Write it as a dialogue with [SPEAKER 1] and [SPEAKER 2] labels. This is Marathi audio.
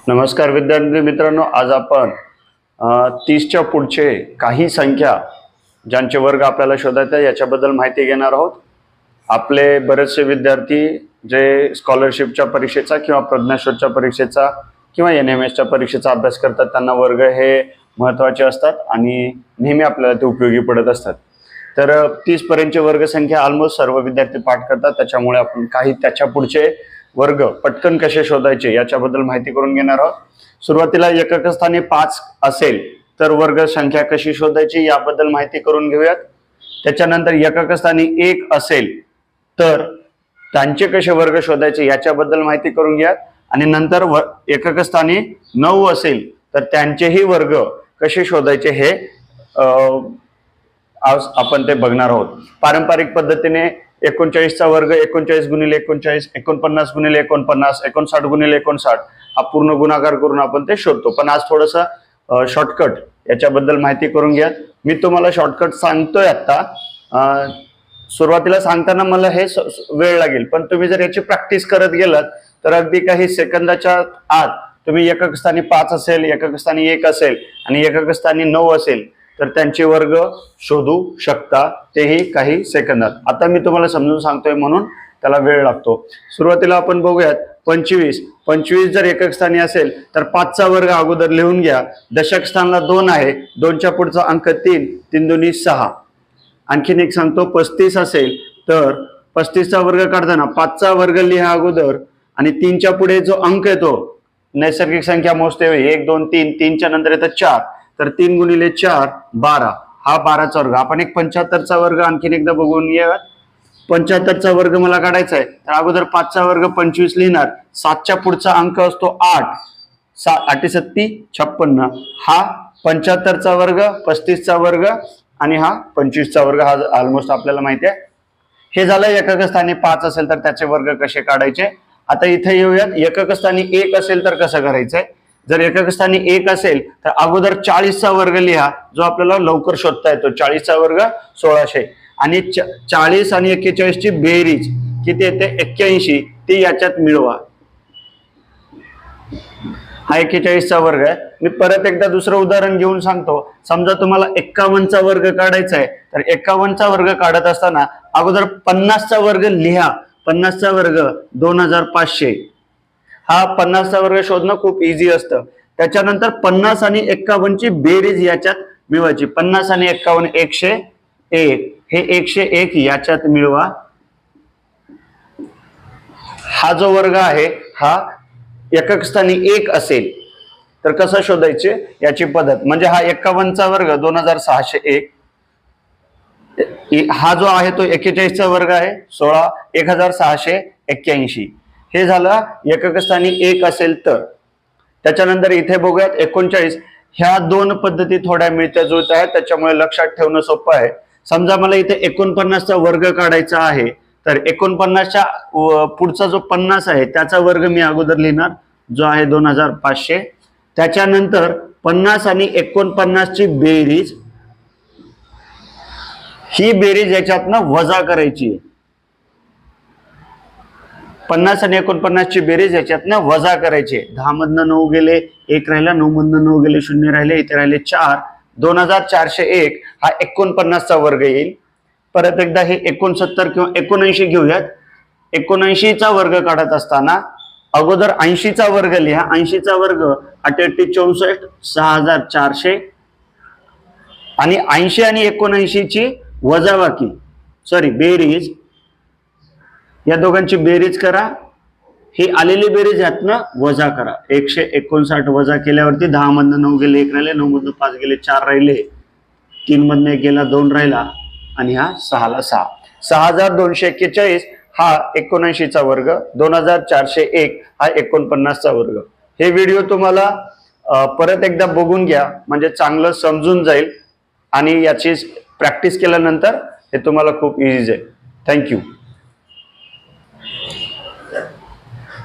[SPEAKER 1] नमस्कार विद्यार्थी मित्रांनो, आज आपण 30च्या पुढचे काही संख्या ज्यांचे वर्ग आपल्याला शोधायचे याच्याबद्दल माहिती घेणार आहोत। आपले बरेचसे विद्यार्थी जे स्कॉलरशिपच्या परीक्षेचा किंवा प्रज्ञाशोधच्या परीक्षेचा किंवा NMSच्या परीक्षेचा अभ्यास करतात त्यांना वर्ग हे महत्त्वाचे असतात आणि नेहमी आपल्याला ते उपयोगी पडत असतात। तर 30 पर्यंतचे वर्ग संख्या ऑलमोस्ट सर्व विद्यार्थी पाठ करतात, त्याच्यामुळे आपण काही त्याच्या पुढचे वर्ग पटकन कसे शोधायचे याच्याबद्दल माहिती करून घेणार आहोत। सुरुवातीला एकक स्थानी 5 असेल तर वर्ग संख्या कशी शोधायची याबद्दल माहिती करून घेऊयात। त्याच्यानंतर एकक स्थानी 1 असेल तर त्यांचे कसे वर्ग शोधायचे याच्याबद्दल माहिती करून घ्या आणि नंतर एकक स्थानी 9 असेल तर त्यांचेही वर्ग कसे शोधायचे हे आज आपण ते बघणार आहोत। पारंपरिक पद्धतीने 39चा वर्ग 39 गुणिले 39, 49 गुणिले 49, 59 गुणिले 59 हा पूर्ण गुणाकार करून आपण ते शोधतो। पण आज थोडंसं शॉर्टकट याच्याबद्दल माहिती करून घ्या। मी तुम्हाला शॉर्टकट सांगतोय आता। सुरुवातीला सांगताना मला हे वेळ लागेल, पण तुम्ही जर याची प्रॅक्टिस करत गेलात तर अगदी काही सेकंदाच्या आत तुम्ही एकक स्थानी 5 असेल, एकक स्थानी 1 असेल आणि एकक स्थानी 9 असेल तर त्यांचे वर्ग शोधू शकता, तेही काही सेकंदात। आता मी तुम्हाला समजून सांगतोय म्हणून त्याला वेळ लागतो। सुरुवातीला आपण बघूयात 25। 25 जर एकक स्थानी असेल तर 5चा वर्ग अगोदर लिहून घ्या। दशक स्थानाला 2 आहे, 2च्या पुढचा अंक 3, 3 दुनी 6। आणखीन एक सांगतो, 35 असेल तर 35चा वर्ग काढताना 5चा वर्ग लिहा अगोदर आणि 3च्या पुढे जो अंक येतो नैसर्गिक संख्या मोजते 1 2 3, 3च्या नंतर येतं 4 तर 3 गुणिले 4 12, हा 12चा वर्ग। आपण एक 75चा वर्ग आणखीन एकदा बघून घेऊया। 75चा वर्ग मला काढायचा आहे तर अगोदर 5चा वर्ग 25 लिहिणार, 7च्या पुढचा अंक असतो 8, 8 7 56, हा 75चा वर्ग, 35चा वर्ग आणि हा 25चा वर्ग, हा ऑलमोस्ट आपल्याला माहिती आहे। हे झालं एकक स्थानी 5 असेल तर त्याचे वर्ग कसे काढायचे। आता इथे येऊयात, एकक स्थानी 1 असेल तर कसं करायचंय। जर एकक स्थानी 1 असेल तर अगोदर 40चा वर्ग लिहा, जो आपल्याला लवकर शोधता येतो। 40चा वर्ग 1600 आणि 40 आणि 41 ची बेरीज किती येते 81, ती याच्यात मिळवा। हा 41चा वर्ग आहे। मी परत एकदा दुसरं उदाहरण घेऊन सांगतो। समजा तुम्हाला 51चा वर्ग काढायचा आहे तर 51चा वर्ग काढत असताना अगोदर 50चा वर्ग लिहा। 50चा वर्ग 2500, हा 50चा वर्ग शोधणं खूप इझी असतं। त्याच्यानंतर 50 आणि 51 ची बेरीज याच्यात मिळवायची। 50 आणि 51 101, हे 101 याच्यात मिळवा। हा जो वर्ग आहे हा एकक स्थानी 1 असेल तर कसं शोधायचे याची पद्धत म्हणजे हा 51चा वर्ग 2601, हा जो आहे तो 41चा वर्ग आहे 16, 1681, हे झालं एकक स्थानी 1 असेल तर। त्याच्यानंतर इथे बघूयात 39। ह्या दोन पद्धती थोड्या मिळत्या जुळत्या आहेत, त्याच्यामुळे लक्षात ठेवणं सोपं आहे। समजा मला इथे 49चा वर्ग काढायचा आहे तर 49च्या पुढचा जो 50 आहे त्याचा वर्ग मी अगोदर लिहिणार, जो आहे 2500। त्याच्यानंतर 50 आणि 49 ची बेरीज, ही बेरीज याच्यातनं वजा करायची। 50 आणि 49 ची बेरीज याच्यातनं वजा करायची। 10 मधनं 9 गेले, 1 राहिला, 9 मधनं 9 गेले, 0 राहिले, इथे राहिले 4, 2401 हा 49चा वर्ग येईल। परत एकदा हे 69 किंवा 79 घेऊयात। 79चा वर्ग काढत असताना अगोदर 80चा वर्ग लिहा। 80चा वर्ग 8 8 64, 6400 आणि 80 आणि 79 ची वजाबाकी बेरीज, या दोघांची बेरीज करा। ही आलेली बेरीज यातनं वजा करा। 159 वजा केल्यावरती 10 मधनं 9 गेले, 1 राहिले, 9 मधनं 5 गेले, 4 राहिले, 3 मधनं 1 गेला, 2 राहिला आणि हा 6 ला 6, 6241 हा 79चा वर्ग, 2401 हा 49चा वर्ग। हे व्हिडिओ तुम्हाला परत एकदा बघून घ्या म्हणजे चांगलं समजून जाईल आणि याची प्रॅक्टिस केल्यानंतर हे तुम्हाला खूप इझी आहे। थँक्यू।